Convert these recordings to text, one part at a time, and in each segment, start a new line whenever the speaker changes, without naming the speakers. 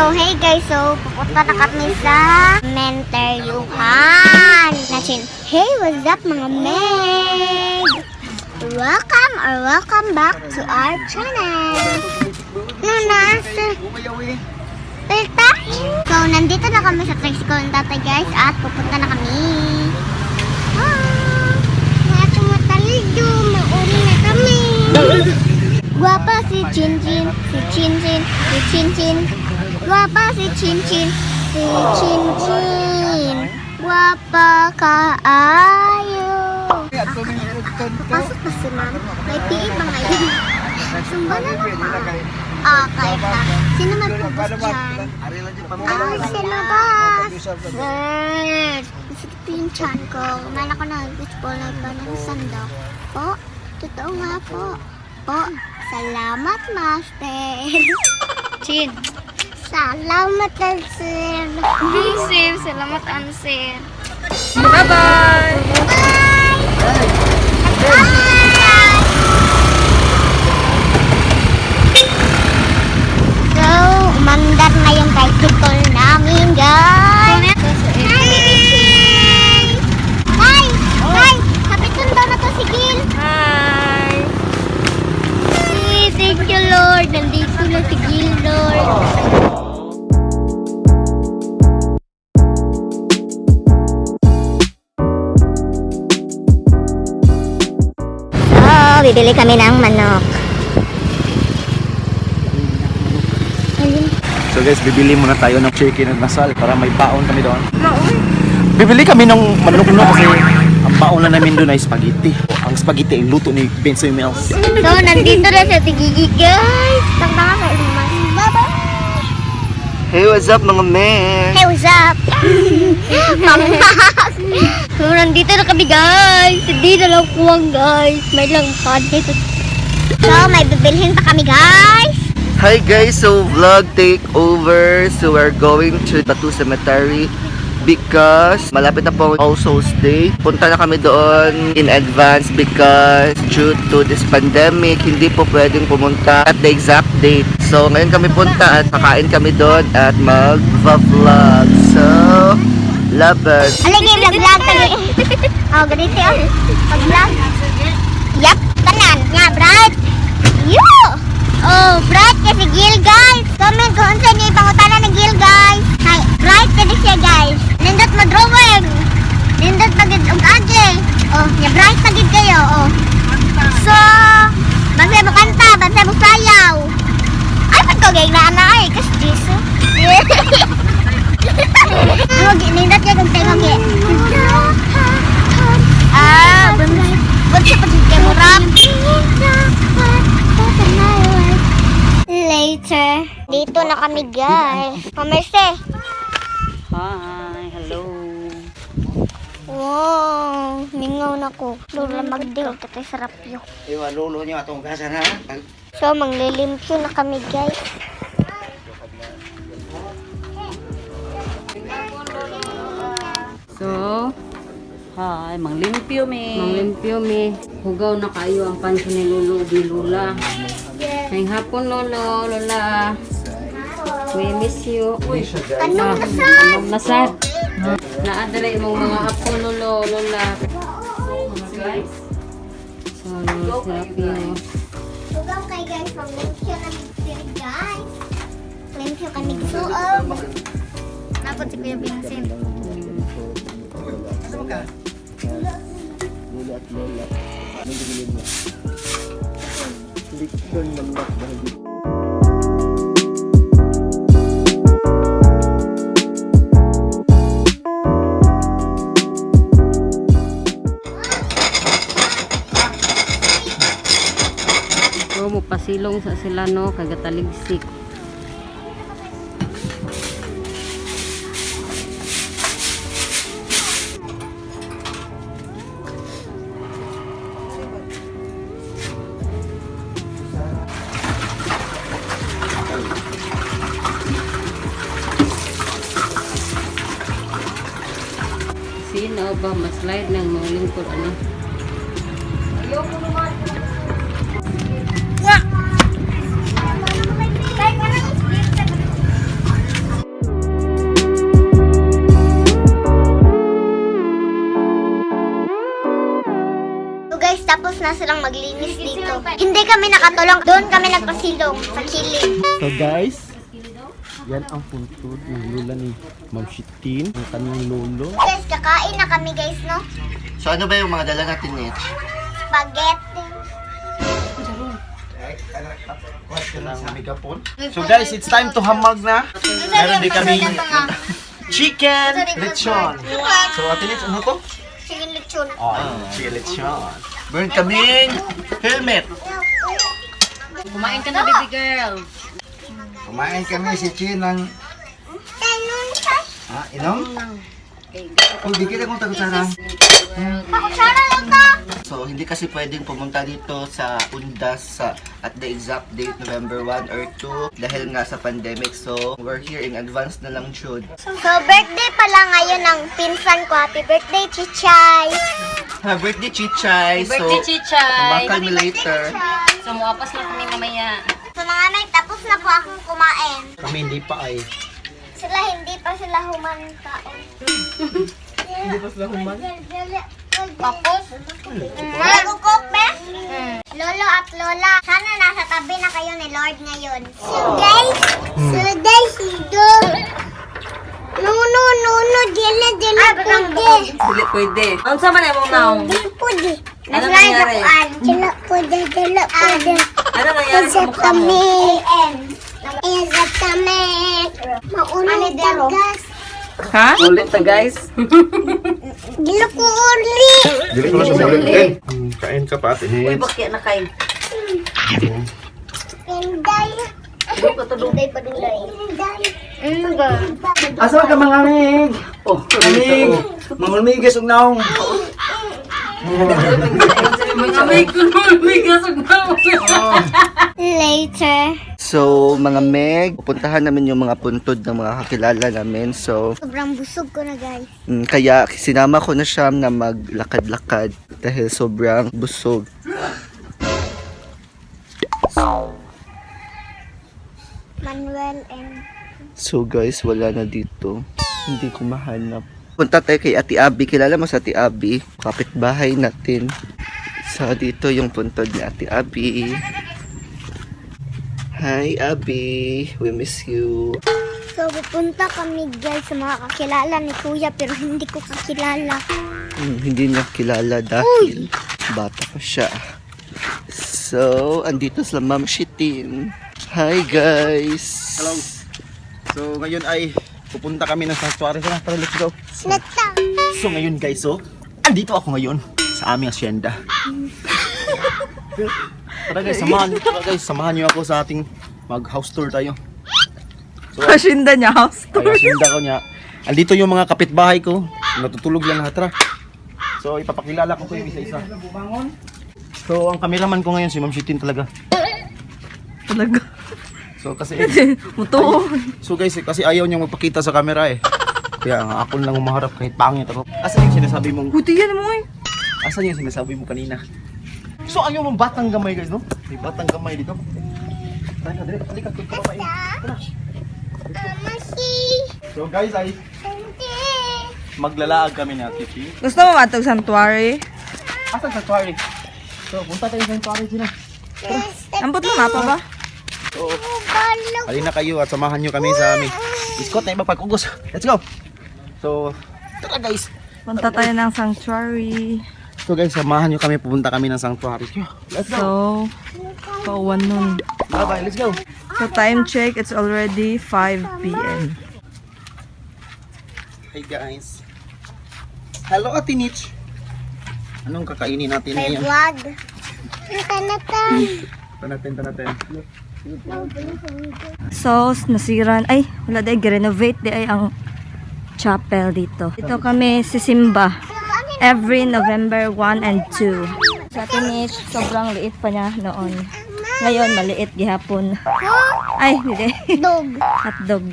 So, hey guys, so pupunta na kami sa Menteryuhan. Hey, what's up mga Meg? Welcome back to our channel. So, nandito na kami sa tricycle ng tatay guys at pupunta na kami. Matalido, mauli na kami. Guwapa si Chinchin, si Chinchin, si Chinchin. Guwapa si Chinchin, si Chinchin. Guwapa kaayo. Pasok na si ma'am. May PA ba ngayon? Sumba na naman. Kahit na. Sino may pubos dyan? Sino ba? Sir! Masakit yung chan ko. Kumain ako ng baseball na iba ng sandok. Po, totoo nga po. Po, salamat master.
Chin.
Salamat sir.
Sir, salamat sir. Bye-bye.
So, umandar na yung tricycle namin, guys. Hi! Hi! Kapit daw na to si Gil.
Hi.
Thank you, Lord. Nandito na si Gil, Lord. So, bibili kami ng manok.
So guys, bibili muna tayo ng chicken at masal para may baon kami doon. Bibili kami ng manok kasi ang baon na namin doon ay spaghetti. Ang spaghetti ay luto ni Benzo Mills.
So, nandito na sa Tigigi, guys. Tangtanga sa ilumas. Bye-bye!
Hey, what's up mga men?
Hey, what's up? So, nandito na kami, guys. Hindi na lang kuwang, guys. May lang pancake. So, may bibilhin pa kami, guys.
Hi guys, so vlog take over. So we're going to Batu Cemetery because malapit na po All Souls Day. Punta na kami doon in advance because due to this pandemic, hindi po pwedeng pumunta at the exact date. So ngayon kami punta at kakain kami doon at mag-vlog. So, love us.
Alay, vlog kami. Oh, ganito yun. Pag-vlog. Yep, tanan. Nga, Brad. Yo! Oh, Bright kasi Gil, guys. Comment kung saan niyo ipangutanan ng Gil, guys. Hi, Bright kasi siya, guys. Nindot mag-drawing. Nindot magid og age. Oh, ya Bright magid kayo, oh. So, bansay mo kanta, bansay mo sayaw. Ay, ba't ko gayang naanay? Kasi Jesu. Nindot niya kung tayo mag bansay pagid kayo mo rap. Later. Dito na kami, guys. Pamerse.
Hi, hello.
Wow, mingaw na ko. Lula magdiw, tatay sarap yun.
Iwa lolo niyo atong gasan ha.
So, manglilimpyo na kami, guys.
So, hi, manglimpyo me. Hugaw na kayo ang panso ni Lolo di Lula. Ngayong hapon, Lolo, Lola. We miss you.
Anong nasad?
Anong nasad? Naadara imong mga apo, Lolo, Lola. Guys. So, sarap yun.
Hugaw kay guys, manglimpyo na bigtir, guys. Limpyo kami suog. Napot si Kuya Vincent.
Lola at lola. Likson mandak bahagi.
So, mupasilong sa sila, no, kagataligsik. Sino ba maslide ng mga lingkod, ano? Ayoko naman.
na silang maglinis dito. Hindi kami nakatulong. Doon kami nagpasilong sa kilid.
So guys, yan ang puntod ng lula ni Ma'am Shitin, ang kanyang lolo.
Guys, kakain na kami guys, no?
So ano ba yung mga dala natin, Nitch?
Spaghetti.
So guys, it's time to hamag na. Meron din kami chicken lechon. So Ate Nitch, ano to?
Chicken lechon.
Chicken lechon.
Meron kaming helmet.
Kumain ka na, baby girl.
Kumain kami si Chin ng
Tanong siya.
inom. Kung di kita kung tagusaran.
Pakutsara lang ka.
So hindi kasi pwedeng pumunta dito sa Undas at the exact date November 1 or 2 dahil nga sa pandemic. So we're here in advance na lang, Jude.
So, birthday pala ngayon ng pinsan ko. Happy birthday, Chichay.
Happy birthday, Chichay!
Birthday, Chichay.
Kumakal me later.
So, muapas na kami mamaya.
So, mga may tapos na po akong kumain.
Kami hindi pa ay.
Hindi pa sila humantaon. Hindi pa sila human? Tapos? Magkukok, be? Lolo at Lola, sana nasa tabi na kayo ni Lord ngayon. Suday, sido. No, dili, pwede.
Dili pwede. Ano sa man mo now?
Dili pwede.
Ano nangyari?
Dili pwede.
Ano nangyari sa mukha mo?
Isa kami. Maunang tagas.
Ha? Ulit na guys.
Dili ko urli.
Dili ko na siya ulit. Kain ka pa Ate
Uy,
Nitch.
bakit na kayo?
Pinday. Pinday pa dulay.
Asa ka mga amig?
Oh,
Amig! Mangulmigas og naong.
Later.
So mga Meg, pupuntahan namin yung mga puntod ng mga kakilala namin. So
Sobrang busog ko na guys.
kaya sinama ko na siya na maglakad-lakad dahil sobrang busog.
Manuel and...
So guys, wala na dito. Hindi ko mahanap. Punta tayo kay Ate Abby. Kilala mo sa Ate Abby? Kapitbahay natin. So dito yung puntod ni Ate Abby. Hi Abby, we miss you.
So, pupunta kami guys sa mga kakilala ni Kuya pero hindi ko kakilala.
Hindi niya kilala dahil bata pa siya. So, andito sa Ma'am Shitin. Hi guys.
Hello. So ngayon ay pupunta kami ng sanctuary. Tara, let's go.
Nata!
So ngayon guys, andito ako ngayon sa aming asyenda. Samahan niyo ako sa ating mag-house tour tayo. So,
Pasinda niya house tour.
ay, asyenda ko niya. Andito yung mga kapitbahay ko. Natutulog lang lahat. Tara. So ipapakilala ko yung isa-isa. So ang cameraman ko ngayon si Ma'am Shitin talaga.
Talaga.
So kasi
Muto.
So guys, kasi ayaw niyang magpakita sa camera eh. Kaya nga ako lang umaharap kahit pangit ako. Asan yung sinasabi mong
Buti yan mo eh.
Asan yung sinasabi mo kanina? So ayaw mong batang gamay guys, no? May batang gamay dito. Tara, dali, halika, tulog pa Tara.
Amasi!
So guys, ay
Hindi!
maglalaag kami na Tichi.
Gusto mo matog sanctuary?
Asan sa quarry? So punta tayo sa quarry dito.
Ambot mo mapa ba?
So
Balog!
halina kayo at samahan nyo kami sa aming biskot na ipapagkugos. Let's go! So tara guys.
Punta tayo ng sanctuary.
So guys, samahan nyo kami, pupunta kami ng sanctuary. Let's go!
So, pauwan nun.
Bye-bye, let's go!
So, time check, it's already 5 p.m.
Hey guys. Hello Ate Nitch. Anong kakainin natin
May
ngayon?
vlog! Nata!
Tanatin.
So, nasiran. Ay, wala dahil. Renovate di ay ang chapel dito. Dito kami sisimba. Every November 1 and 2. Sa Tinich, sobrang liit pa niya noon. Ngayon, maliit gihapon. Ay, hindi.
Dog!
Hotdog.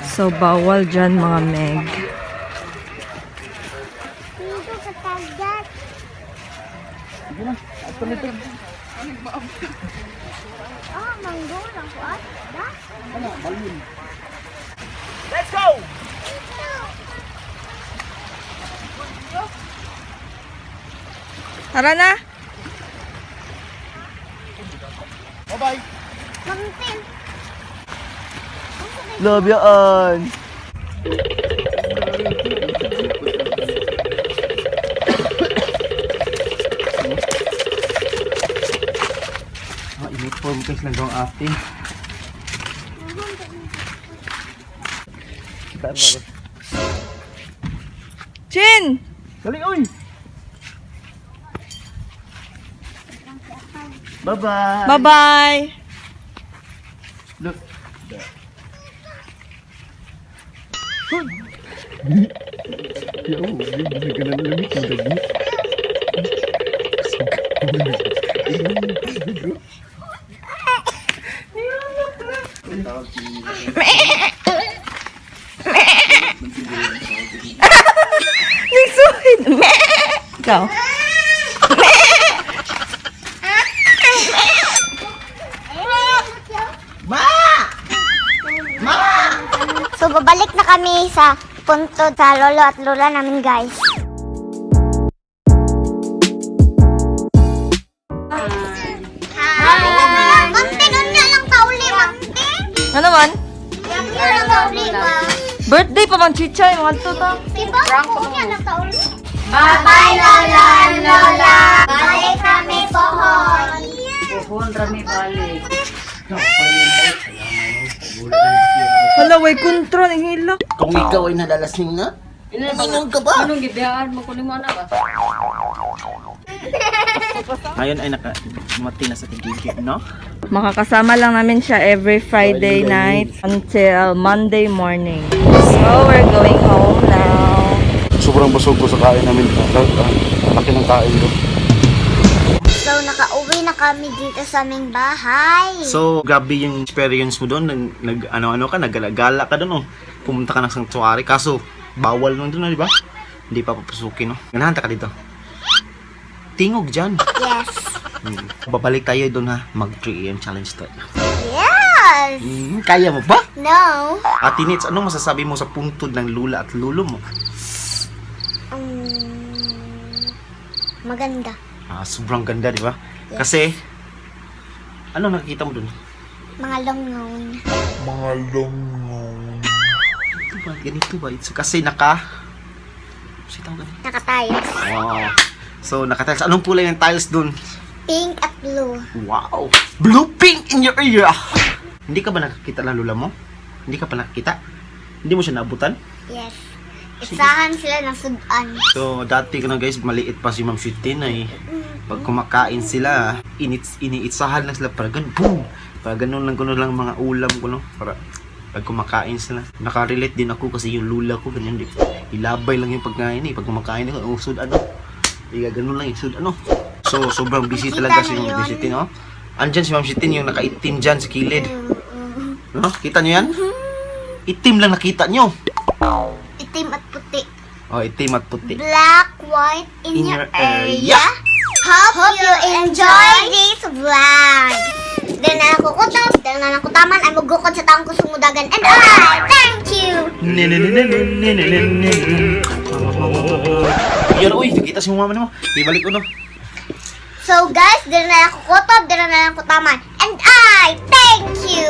So, bawal dyan mga Meg.
Dito sa tagat! Oh, manggo lang po at
Let's go!
Tara na.
Bye-bye.
Mamtin.
Love yaan.
Uniform guys lang ang ating.
Chin!
Dali, oy!
Bye-bye.
Bye-bye!
Look.
Nagsuhin! Ikaw?
So, babalik na kami sa punto sa lolo at lola namin, guys. Hi! Mamtin, ano lang kauli, Mamtin?
Ano man?
Ano lang kauli ba?
Birthday pa man, chichay. Mga tuta.
Diba? Ano lang kauli? Bye-bye, lola and lola! Balik kami pohon!
Puhon rami balik.
Hala, way kontra. Nihilak.
Kung ikaw ay nalalasing na,
Inong ka ba? Anong gibiyaan mo kunin mo na ba?
ngayon ay nakamati na sa tigigit, no?
Makakasama lang namin siya every Friday night until Monday morning. So, we're going home now.
Sobrang busog ko sa kain namin. Laki ng kain ko.
So, nakauwi na kami dito sa aming bahay.
So, grabe yung experience mo doon. Ano-ano ka, naggalagala ka doon, oh. Pumunta ka ng sanctuary. Kaso, bawal lang doon, di ba? Hindi pa papasukin, no? Ganahanta ka dito. Tingog dyan.
Yes.
Babalik tayo doon, ha? Mag 3 AM challenge tayo.
Yes!
Kaya mo ba?
No.
Ate Nits, anong masasabi mo sa puntod ng lula at lulo mo?
Maganda.
Sobrang ganda, di ba? Kasi, ano nakikita mo doon?
Mga long-known.
Ito ba? Ganito ba? Kasi
Nakatayos.
Wow. So, nakatiles. Anong kulay ng tiles dun?
Pink at blue.
Wow. Blue pink in your area. Hindi ka ba nakakita ng lula mo? Hindi ka pa nakakita? Hindi mo siya naabutan?
Yes. Isahan sila ng sudan.
So, dati ko na guys, maliit pa si Ma'am Shutin ay pag kumakain sila, iniitsahan lang sila para ganun, boom! Para ganun lang mga ulam ko, no? Para pag kumakain sila. Nakarelate din ako kasi yung lula ko, ganyan din. Ilabay lang yung pagkain eh. Pag kumakain ako, sud ano? Ganun lang sud ano? So, sobrang busy talaga si Ma'am Shutin, no? Andyan si Ma'am Shutin yung nakaitim dyan sa kilid. No? Kita nyo yan? Itim lang nakita nyo.
Itim at puti.
Oh, itim at puti.
Black, white in,
In
your
your
area.
area.
Hope you enjoy this vlog. Dahil na ako kutos, dahil na ako taman, ay magukod sa taong kusong mudagan. And I thank you!
Yan, uy, nakita si mama mo. Ibalik ko, no?
So guys, dahil na ako kutob, dahil na ako taman. And I thank you!